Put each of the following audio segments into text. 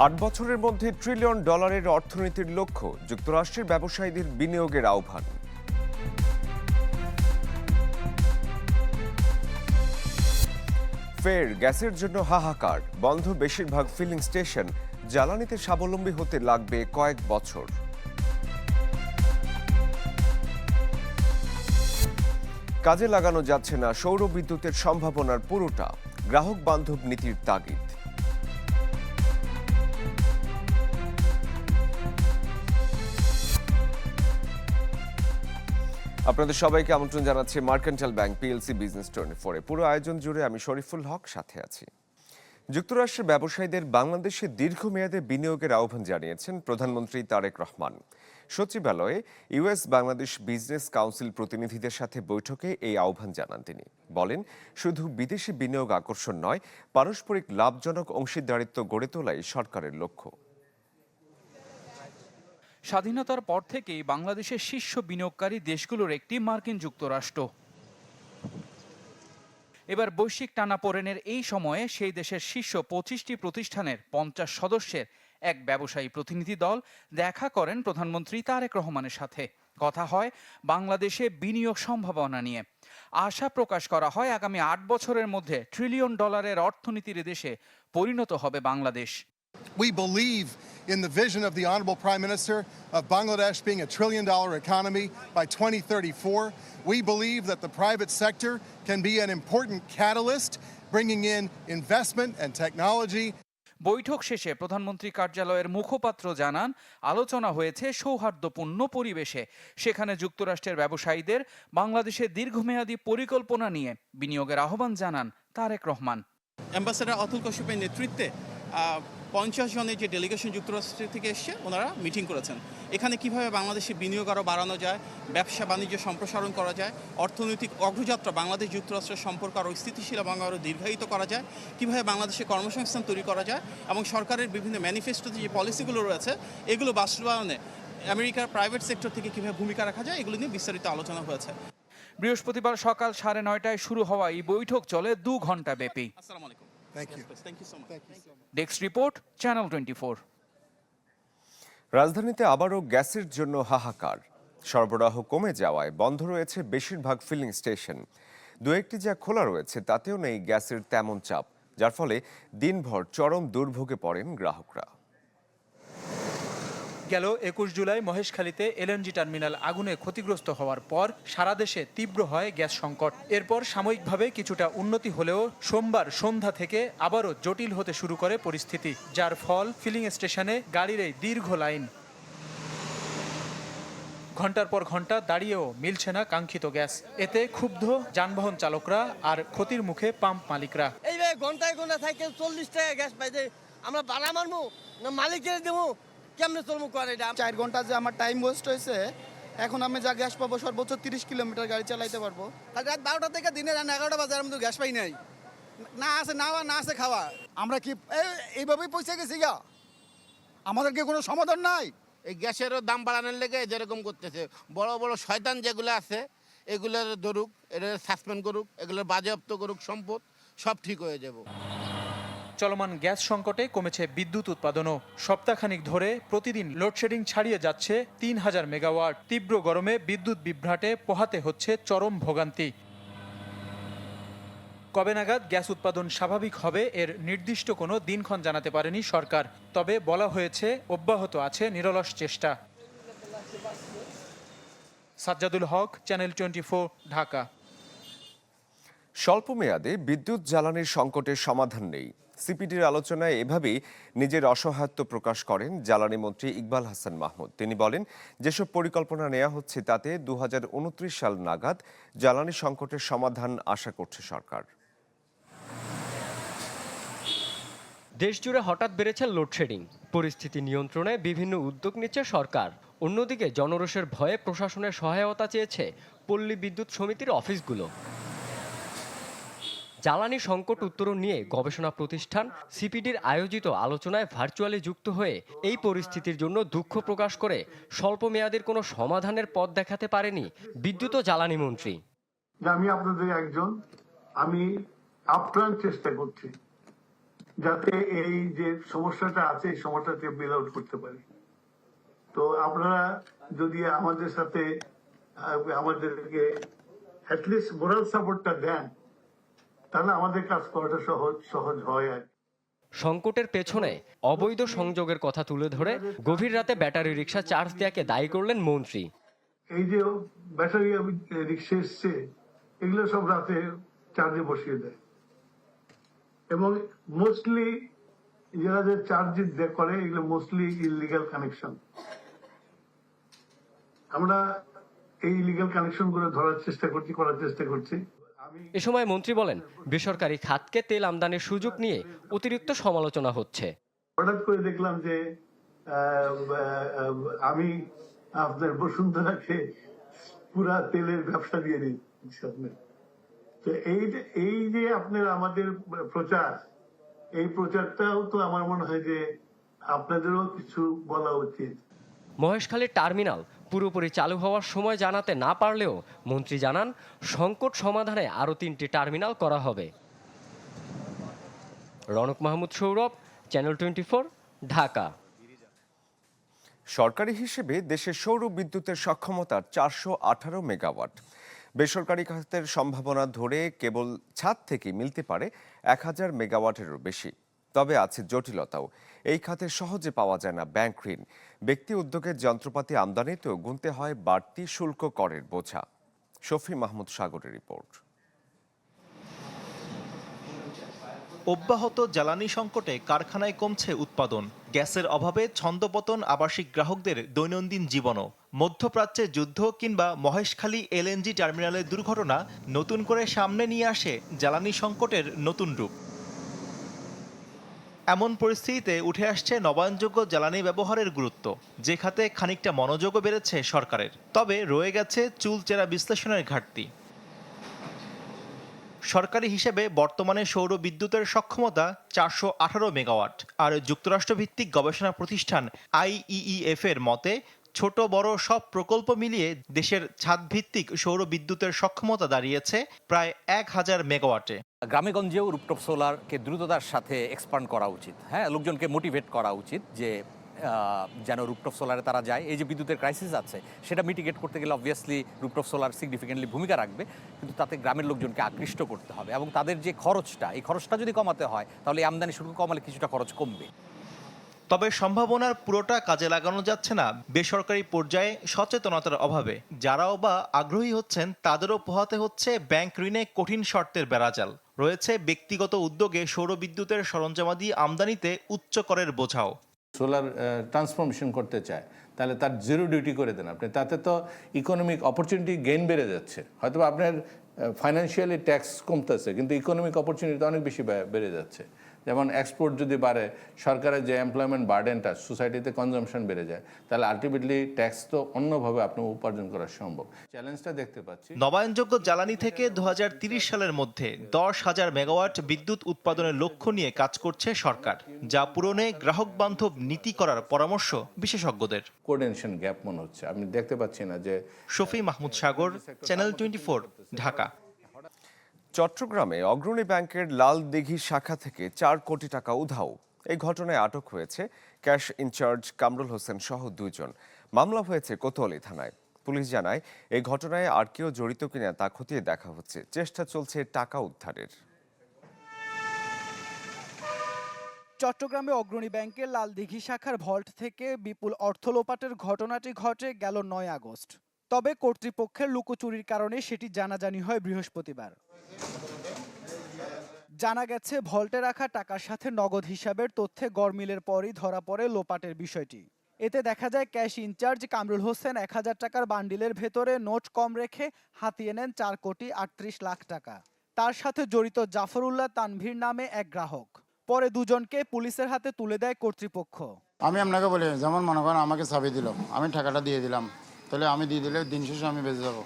8 বছরের মধ্যে $1 ট্রিলিয়ন অর্থনীতির লক্ষ্য, যুক্তরাষ্ট্রের ব্যবসায়ীদের বিনিয়োগের আহ্বান। ফের গ্যাসের জন্য হাহাকার, বন্ধ বেশিরভাগ ফিলিং স্টেশন, জ্বালানিতে স্বাবলম্বী হতে লাগবে কয়েক বছর। কাজে লাগানো যাচ্ছে না সৌর বিদ্যুতের সম্ভাবনার পুরোটা, গ্রাহক বান্ধব নীতির তাগিদ। আপনাদের সবাইকে আমন্ত্রণ জানাচ্ছি মার্কেন্টাইল ব্যাংক পিএলসি বিজনেস 24-এ। পুরো আয়োজন জুড়ে আমি শরীফুল হক সাথে আছি। যুক্তরাষ্ট্রের ব্যবসায়ীদের বাংলাদেশে দীর্ঘমেয়াদে বিনিয়োগের আহ্বান জানিয়েছেন প্রধানমন্ত্রী তারেক রহমান। সচিবালয়ে ইউএস বাংলাদেশ বিজনেস কাউন্সিল প্রতিনিধিদের সাথে বৈঠকে এই আহ্বান জানান তিনি। বলেন, শুধু বিদেশি বিনিয়োগ আকর্ষণ নয়, পারস্পরিক লাভজনক অংশীদারিত্ব গড়ে তোলাই সরকারের লক্ষ্য। স্বাধীনতার পর থেকেই বাংলাদেশের শীর্ষ বিনিয়োগকারী দেশগুলোর একটি মার্কিন যুক্তরাষ্ট্র। এবার বৈশ্বিক টানাপোড়েনের এই সময়ে সেই দেশের শীর্ষ 25টি প্রতিষ্ঠানের 50 সদস্যের এক ব্যবসায়ী প্রতিনিধি দল দেখা করেন প্রধানমন্ত্রী তারেক রহমানের সাথে। কথা হয় বাংলাদেশে বিনিয়োগ সম্ভাবনা নিয়ে। আশা প্রকাশ করা হয় আগামী 8 বছরের মধ্যে $1 ট্রিলিয়ন অর্থনীতির দেশে পরিণত হবে Bangladesh. We believe in the vision of the Honorable Prime Minister of Bangladesh being a $1 trillion economy by 2034. We believe that the private sector can be an important catalyst, bringing in investment and technology. বৈঠক শেষে প্রধানমন্ত্রী কার্যালয়ের মুখপাত্র জানান, আলোচনা হয়েছে সৌহার্দ্যপূর্ণ পরিবেশে। সেখানে যুক্তরাষ্ট্রের ব্যবসায়ীদের বাংলাদেশে দীর্ঘমেয়াদী পরিকল্পনা নিয়ে বিনিয়োগের আহ্বান জানান তারেক রহমান। অ্যাম্বাসেডর অতুল কশ্যপের নেতৃত্বে 50 জনের যে ডেলিগেশন যুক্তরাষ্ট্র থেকে এসছে, ওনারা মিটিং করেছেন। এখানে কিভাবে বাংলাদেশে বিনিয়োগ আরও বাড়ানো যায়, ব্যবসা বাণিজ্য সম্প্রসারণ করা যায়, অর্থনৈতিক অগ্রযাত্রা বাংলাদেশ যুক্তরাষ্ট্রের সম্পর্ক আরও স্থিতিশীল এবং আরও দীর্ঘায়িত করা যায়, কিভাবে বাংলাদেশে কর্মসংস্থান তৈরি করা যায় এবং সরকারের বিভিন্ন ম্যানিফেস্টোতে যে পলিসিগুলো রয়েছে এগুলো বাস্তবায়নে আমেরিকার প্রাইভেট সেক্টর থেকে কিভাবে ভূমিকা রাখা যায়, এগুলো নিয়ে বিস্তারিত আলোচনা হয়েছে। বৃহস্পতিবার সকাল 9:30টায় শুরু হওয়া এই বৈঠক চলে 2 ঘন্টা ব্যাপী। আসসালামু আলাইকুম। Thank you. Thank you so much. Desk report, channel 24। রাজধানীতে আবারও গ্যাসের জন্য হাহাকার, সরবরাহ কমে যাওয়ায় বন্ধ রয়েছে বেশিরভাগ ফিলিং স্টেশন। দু একটি যা খোলা রয়েছে তাতেও নেই গ্যাসের তেমন চাপ, যার ফলে দিনভর চরম দুর্ভোগে পড়েন গ্রাহকরা। গেল 21 জুলাই মহেশখালীতে এলএনজি টার্মিনাল আগুনে ক্ষতিগ্রস্ত হওয়ার পর সারা দেশে তীব্র হয় গ্যাস সংকট। এরপর সাময়িকভাবে কিছুটা উন্নতি হলেও সোমবার সন্ধ্যা থেকে আবারও জটিল হতে শুরু করে পরিস্থিতি, যার ফল ফিলিং স্টেশনে গাড়ির এই দীর্ঘ লাইন। ঘন্টার পর ঘন্টা দাঁড়িয়েও মিলছে না কাঙ্ক্ষিত গ্যাস। এতে ক্ষুব্ধ যানবাহন চালকরা আর ক্ষতির মুখে পাম্প মালিকরা। এই ঘন্টায় ঘন্টা সাইকেল 40 টাকা গ্যাস পাইছে, আমরা ভাড়া মারবো না মালিকের দেবো, কেমনে চলবো করে? 4 ঘন্টা যে আমার টাইম ওয়েস্ট হয়েছে, এখন আমি যা গ্যাস পাবো সর্বোচ্চ 30 কিলোমিটার গাড়ি চালাইতে পারবো। রাত 12টা থেকে দিনে 11টা বাজে আমি তো গ্যাস পাই নাই, না আছে না আছে খাওয়া। আমরা কি এইভাবেই পৌঁছে গেছি গা? আমাদের কি কোনো সমাধান নাই? এই গ্যাসেরও দাম বাড়ানোর লেগে যেরকম করতেছে, বড় বড় শয়তান যেগুলো আছে এগুলোর ধরুক, এটা সাসপেন্ড করুক, এগুলোর বাজেয়াপ্ত করুক সম্পদ, সব ঠিক হয়ে যাব। চলমান গ্যাস সংকটে কমেছে বিদ্যুৎ উৎপাদনও। সপ্তাহখানিক ধরে প্রতিদিন লোডশেডিং ছাড়িয়ে যাচ্ছে 3000 মেগাওয়াট। তীব্র গরমে বিদ্যুৎ বিভ্রাটে পোহাতে হচ্ছে চরম ভোগান্তি। কবে নাগাদ গ্যাস উৎপাদন স্বাভাবিক হবে এর নির্দিষ্ট কোনো দিনক্ষণ জানাতে পারেনি সরকার, তবে বলা হয়েছে অব্যাহত আছে নিরলস চেষ্টা। সাজ্জাদুল হক, চ্যানেল 24, ঢাকা। স্বল্প মেয়াদে বিদ্যুৎ জ্বালানির সংকটের সমাধান নেই। সিপিডির আলোচনায় এভাবেই নিজের অসহায়ত্ব প্রকাশ করেন জ্বালানি মন্ত্রী ইকবাল হাসান মাহমুদ। তিনি বলেন, যেসব পরিকল্পনা নেওয়া হচ্ছে তাতে 2029 সাল নাগাদ জ্বালানি সংকটের সমাধান আশা করছে সরকার। দেশজুড়ে হঠাৎ বেড়েছে লোডশেডিং। পরিস্থিতি নিয়ন্ত্রণে বিভিন্ন উদ্যোগ নিচ্ছে সরকার। অন্যদিকে জনরোষের ভয়ে প্রশাসনের সহায়তা চেয়েছে পল্লী বিদ্যুৎ সমিতির অফিসগুলো। জ্বালানি সংকট উত্তরণ নিয়ে গবেষণা প্রতিষ্ঠান সিপিডির আয়োজিত আলোচনায় ভার্চুয়ালি যুক্ত হয়ে এই পরিস্থিতির জন্য দুঃখ প্রকাশ করে স্বল্প মেয়াদের কোনো সমাধানের পথ দেখাতে পারেনি বিদ্যুৎ ও জ্বালানি মন্ত্রী। আমি আপনাদের একজন, আমি আপ্রাণ চেষ্টা করছি যাতে এই যে সমস্যাটা আছে এই সমস্যাটা বেল আউট করতে পারি। তো আপনারা যদি আমাদের সাথে আমাদেরকে অ্যাটলিস্ট মোরাল সাপোর্টটা দেন, তাহলে আমাদের কাজ করাটা সহজ হয় আর কি। সংকটের পেছনে অবৈধ সংযোগের কথা তুলে ধরে গভীর রাতে ব্যাটারি রিকশা চার্জ দেওয়াকে দায়ী করলেন মন্ত্রী। এই যে ব্যাটারি রিক্সা এসছে, এগুলো সব রাতে চার্জে বসিয়ে দেয় এবং মোস্টলি যারা যে চার্জ করে এগুলো মোস্টলি ইলিগাল কানেকশন। আমরা এই ইলিগাল কানেকশন গুলো করার চেষ্টা করছি। এ সময় মন্ত্রী বলেন, বেসরকারি খাতকে তেল আমদানির সুযোগ নিয়ে অতিরিক্ত সমালোচনা হচ্ছে। হঠাৎ করে দেখলাম যে আমি আপনার বসুন্ধরাকে পুরা তেলের ব্যবসা দিয়ে দিচ্ছি। তো এই যে আপনার আমাদের প্রচার, এই প্রচারটাও তো আমার মনে হয় যে আপনাদেরও কিছু বলা উচিত। মহেশখালীর টার্মিনাল পুরোপুরি চালু হওয়ার সময় জানাতে না পারলেও মন্ত্রী জানান, সংকট সমাধানে আরও 3টি টার্মিনাল করা হবে। রনক মাহমুদ সৌরভ, চ্যানেল 24, ঢাকা। সরকারি হিসেবে দেশের সৌর বিদ্যুতের সক্ষমতা 418 মেগাওয়াট। বেসরকারি খাতের সম্ভাবনা ধরে কেবল ছাদ থেকে মিলতে পারে 1000 মেগাওয়াটেরও বেশি। তবে আছে জটিলতাও। এই খাতে সহজে পাওয়া যায় না ব্যাংক ঋণ। ব্যক্তি উদ্যোগের যন্ত্রপাতি আমদানিতেও গুনতে হয় বাড়তি শুল্ক করের বোঝা। শফি মাহমুদ সাগরের রিপোর্ট। অব্যাহত জ্বালানি সংকটে কারখানায় কমছে উৎপাদন, গ্যাসের অভাবে ছন্দপতন আবাসিক গ্রাহকদের দৈনন্দিন জীবনও। মধ্যপ্রাচ্যে যুদ্ধ কিংবা মহেশখালী এলএনজি টার্মিনালের দুর্ঘটনা নতুন করে সামনে নিয়ে আসে জ্বালানি সংকটের নতুন রূপ। এমন পরিস্থিতিতে উঠে আসছে নবায়নযোগ্য জ্বালানি ব্যবহারের গুরুত্ব, যে খাতে খানিকটা মনোযোগও বেড়েছে সরকারের। তবে রয়ে গেছে চুলচেরা বিশ্লেষণের ঘাটতি। সরকারি হিসেবে বর্তমানে সৌর বিদ্যুতের সক্ষমতা 418 মেগাওয়াট। আর যুক্তরাষ্ট্রভিত্তিক গবেষণা প্রতিষ্ঠান IEEF এর মতে ছোট বড় সব প্রকল্প মিলিয়ে দেশের ছাদভিত্তিক সৌর বিদ্যুতের সক্ষমতা দাঁড়িয়েছে প্রায় 1000 মেগাওয়াটে। গ্রামেগঞ্জেও রুফটপ সোলারকে দ্রুততার সাথে এক্সপান্ড করা উচিত। হ্যাঁ, লোকজনকে মোটিভেট করা উচিত যে যেন রুফটপ সোলারে তারা যায়। এই যে বিদ্যুতের ক্রাইসিস আছে সেটা মিটিগেট করতে গেলে অবভিয়াসলি রুফটপ সোলার সিগনিফিকেন্টলি ভূমিকা রাখবে, কিন্তু তাতে গ্রামের লোকজনকে আকৃষ্ট করতে হবে এবং তাদের যে খরচটা, এই খরচটা যদি কমাতে হয় তাহলে আমদানি শুল্ক কমালে কিছুটা খরচ কমবে। তবে সম্ভাবনার পুরোটা কাজে লাগানো যাচ্ছে না বেসরকারি পর্যায়ে সচেতনতার অভাবে। যারাও বা আগ্রহী হচ্ছেন তাদেরও পোহাতে হচ্ছে ব্যাংক ঋণে কঠিন শর্তের বেড়াজাল। রয়েছে ব্যক্তিগত উদ্যোগে সৌর বিদ্যুতের সরঞ্জামাদি আমদানিতে উচ্চ করের বোঝাও। সোলার ট্রান্সফরমেশন করতে চায় তাহলে তার জিরো ডিউটি করে দেন আপনি, তাতে তো ইকোনমিক অপরচুনিটি গেইন বেড়ে যাচ্ছে। হয়তো আপনার ফাইন্যান্সিয়ালি ট্যাক্স কমতেছে কিন্তু ইকোনমিক অপরচুনিটি অনেক বেশি বেড়ে যাচ্ছে। যেমন এক্সপোর্ট যদি বাড়ে, সরকারের যে এমপ্লয়মেন্ট বার্ডেনটা, সোসাইটিতে কনজাম্পশন বেড়ে যায়, তাহলে আলটিমেটলি ট্যাক্স তো অন্যভাবে আপনি উপার্জন করা সম্ভব। চ্যালেঞ্জটা দেখতে পাচ্ছি। নবায়নযোগ্য জ্বালানি থেকে 2030 সালের মধ্যে 10,000 মেগাওয়াট বিদ্যুৎ উৎপাদনের লক্ষ্য নিয়ে কাজ করছে সরকার, যা পূরণে গ্রাহক বান্ধব নীতি করার পরামর্শ বিশেষজ্ঞদের। কোঅর্ডিনেশন গ্যাপ মনে হচ্ছে, আমি দেখতে পাচ্ছি না যে। শফি মাহমুদ সাগর, চ্যানেল 24, ঢাকা। চট্টগ্রামে অগ্রণী ব্যাংকের লাল দিঘি শাখা থেকে 4 কোটি টাকা উধাও। এই ঘটনায় আটক হয়েছে ক্যাশ ইনচার্জ কামরুল হোসেন সহ 2 জন। মামলা হয়েছে কোতোয়ালি থানায়। পুলিশ জানায় এই ঘটনায় আর কেউ জড়িত কিনা তা খতিয়ে দেখা হচ্ছে। চেষ্টা চলছে টাকা উদ্ধারের। চট্টগ্রামে অগ্রণী ব্যাংকের লালদিঘি শাখার ভল্ট থেকে বিপুল অর্থ লোপাটের ঘটনাটি ঘটে গেল 9 আগস্ট। তবে কর্তৃপক্ষের লুকোচুরির কারণে সেটি জানাজানি হয় বৃহস্পতিবার। জানা গেছে ভল্টে রাখা টাকার সাথে নগদ হিসাবের তথ্যে গরমিলের পরই ধরা পড়ে লোপাটের বিষয়টি। এতে দেখা যায় ক্যাশ ইনচার্জ কামরুল হোসেন 1000 টাকার বান্ডিলের ভেতরে নোট কম রেখে হাতিয়ে নেন 4 কোটি 38 লাখ টাকা। তার সাথে জড়িত জাফরুল্লাহ তানভীর নামে এক গ্রাহক। পরে দুজনকে পুলিশের হাতে তুলে দেয় কর্তৃপক্ষ। আমি আপনাকে বলি, যেমন মনে করেন আমাকে চাবি দিল, আমি টাকাটা দিয়ে দিলাম, তাহলে আমি দিয়ে দিলে দিন শেষে আমি বেঁচে যাবো।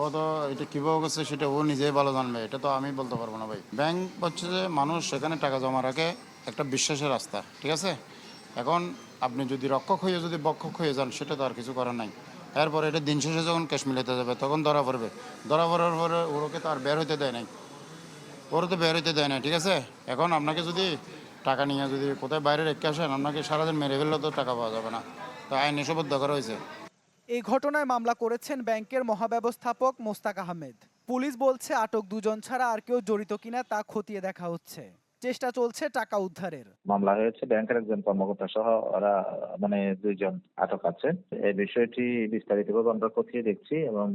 ও তো এটা কীভাবে করছে সেটা ও নিজেই ভালো জানবে, এটা তো আমি বলতে পারবো না ভাই। ব্যাংক হচ্ছে যে মানুষ সেখানে টাকা জমা রাখে একটা বিশ্বাসের রাস্তা, ঠিক আছে? এখন আপনি যদি রক্ষক হয়ে যদি বক্ষক হয়ে যান সেটা তো আর কিছু করার নাই। এরপরে এটা দিন শেষে যখন ক্যাশ মিলাতে যাবে তখন ধরা পড়বে, ধরা পড়ার পরে ওরকে তো আর বের হইতে দেয় নাই। ওরা তো বের হইতে দেয় না, ঠিক আছে। এখন আপনাকে যদি টাকা নিয়ে যদি কোথায় বাইরে রেখে আসেন, আপনাকে সারাদিন মেরে ফেললেও তো টাকা পাওয়া যাবে না, তো আইন এসবদ্ধ করা হয়েছে। এই ঘটনায় মামলা করেছেন ব্যাংকের মহাব্যবস্থাপক মোস্তাক আহমেদ। পুলিশ বলছে আটক দুজন ছাড়া আর কেউ জড়িত কিনা তা খতিয়ে দেখা হচ্ছে। চেষ্টা চলছে টাকা উদ্ধারের। মামলা হয়েছে ব্যাংকের একজন কর্মকর্তা সহ ওরা দুইজন আটক আছে। এই বিষয়টি বিস্তারিতভাবে আমরা খতিয়ে দেখছি এবং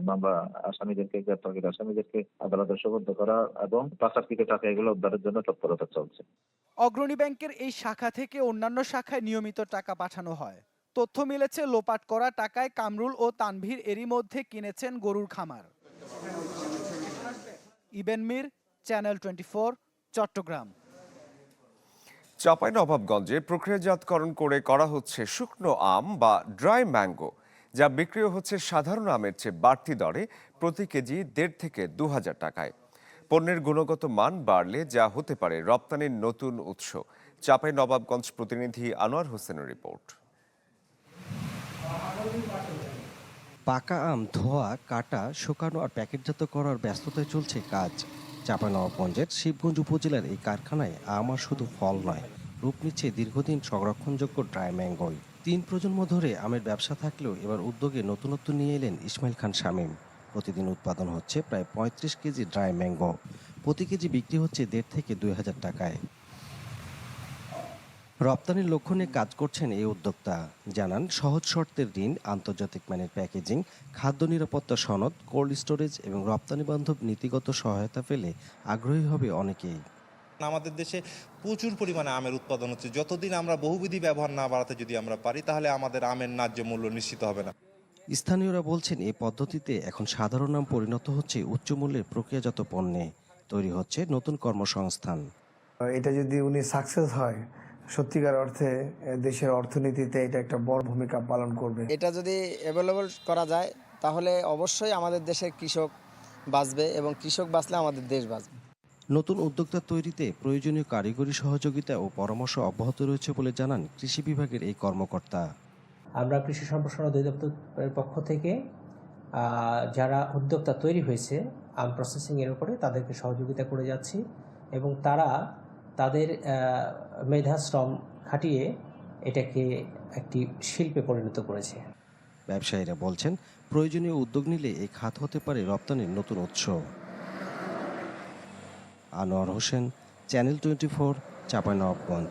মামলা আসামিদেরকে গ্রেপ্তারকৃত আসামিদেরকে আদালতে সোপর্দ করা এবং প্রাপ্তকৃত টাকা এগুলো উদ্ধারের জন্য তৎপরতা চলছে। অগ্রণী ব্যাংকের এই শাখা থেকে অন্যান্য শাখায় নিয়মিত টাকা পাঠানো হয়। তথ্য মিলেছে লোপাট করা টাকায় কামরুল ও তানভীর এরই মধ্যে কিনেছেন গরুর খামার। ইবেন মীর, চ্যানেল 24, চট্টগ্রাম। চাঁপাইনবাবগঞ্জে প্রক্রিয়াজাতকরণ করে করা হচ্ছে শুকনো আম বা ড্রাই ম্যাঙ্গো, যা বিক্রি হচ্ছে সাধারণ আমের চেয়ে বাড়তি দরে প্রতি কেজি 1.5 থেকে 2,000 টাকায়। পণ্যের গুণগত মান বাড়লে যা হতে পারে রপ্তানির নতুন উৎস। চাঁপাইনবাবগঞ্জ প্রতিনিধি আনোয়ার হোসেনের রিপোর্ট। পাকা আম ধোয়া, কাটা, শুকানো আর প্যাকেটজাত করার ব্যস্ততায় চলছে কাজ। চাঁপাইনবাবগঞ্জের শিবগঞ্জ উপজেলার এই কারখানায় আম আর শুধু ফল নয়, রূপ নিচ্ছে দীর্ঘদিন সংরক্ষণযোগ্য ড্রাই ম্যাঙ্গোয়। 3 প্রজন্ম ধরে আমের ব্যবসা থাকলেও এবার উদ্যোগে নতুনত্ব নিয়ে এলেন ইসমাইল খান শামীম। প্রতিদিন উৎপাদন হচ্ছে প্রায় 35 কেজি ড্রাই ম্যাঙ্গো। প্রতি কেজি বিক্রি হচ্ছে 1.5 থেকে 2,000 টাকায়। রপ্তানির লক্ষ্য নিয়ে কাজ করছেন এই উদ্যোক্তা। জানান সহজ শর্তের ঋণ, আন্তর্জাতিক মানের প্যাকেজিং, খাদ্য নিরাপত্তা সনদ, কোল্ড স্টোরেজ এবং রপ্তানি বান্ধব নীতিগত সহায়তা পেলে আগ্রহী হবে অনেকেই। আমাদের দেশে প্রচুর পরিমাণে আমের উৎপাদন হচ্ছে। যতদিন আমরা বহুবিধি ব্যবহার না বাড়াতে যদি আমরা পারি, তাহলে আমাদের আমের ন্যায্য মূল্য নিশ্চিত হবে না। স্থানীয়রা বলছেন এই পদ্ধতিতে এখন সাধারণ আম পরিণত হচ্ছে উচ্চ মূল্যের প্রক্রিয়াজাত পণ্যে। তৈরি হচ্ছে নতুন কর্মসংস্থান। এটা যদি উনি সাকসেস হয়, সত্যিকার অর্থে দেশের অর্থনীতিতে এটা একটা বড় ভূমিকা পালন করবে। এটা যদি অ্যাভেলেবল করা যায় তাহলে অবশ্যই আমাদের দেশের কৃষক বাঁচবে এবং কৃষক বাঁচলে আমাদের দেশ বাঁচবে। নতুন উদ্যোক্তা তৈরিতে প্রয়োজনীয় কারিগরি সহযোগিতা ও পরামর্শ অব্যাহত রয়েছে বলে জানান কৃষি বিভাগের এই কর্মকর্তা। আমরা কৃষি সম্প্রসারণ অধিদপ্তরের পক্ষ থেকে যারা উদ্যোক্তা তৈরি হয়েছে আম প্রসেসিংয়ের উপরে তাদেরকে সহযোগিতা করে যাচ্ছি এবং তারা তাদের মেধাশ্রম খাটিয়ে এটাকে একটি শিল্পে পরিণত করেছে। ব্যবসায়ীরা বলছেন প্রয়োজনীয় উদ্যোগ নিলে এই খাত হতে পারে রপ্তানির নতুন উৎস। আনোয়ার হোসেন, চ্যানেল 24, চাঁপাইনবাবগঞ্জ।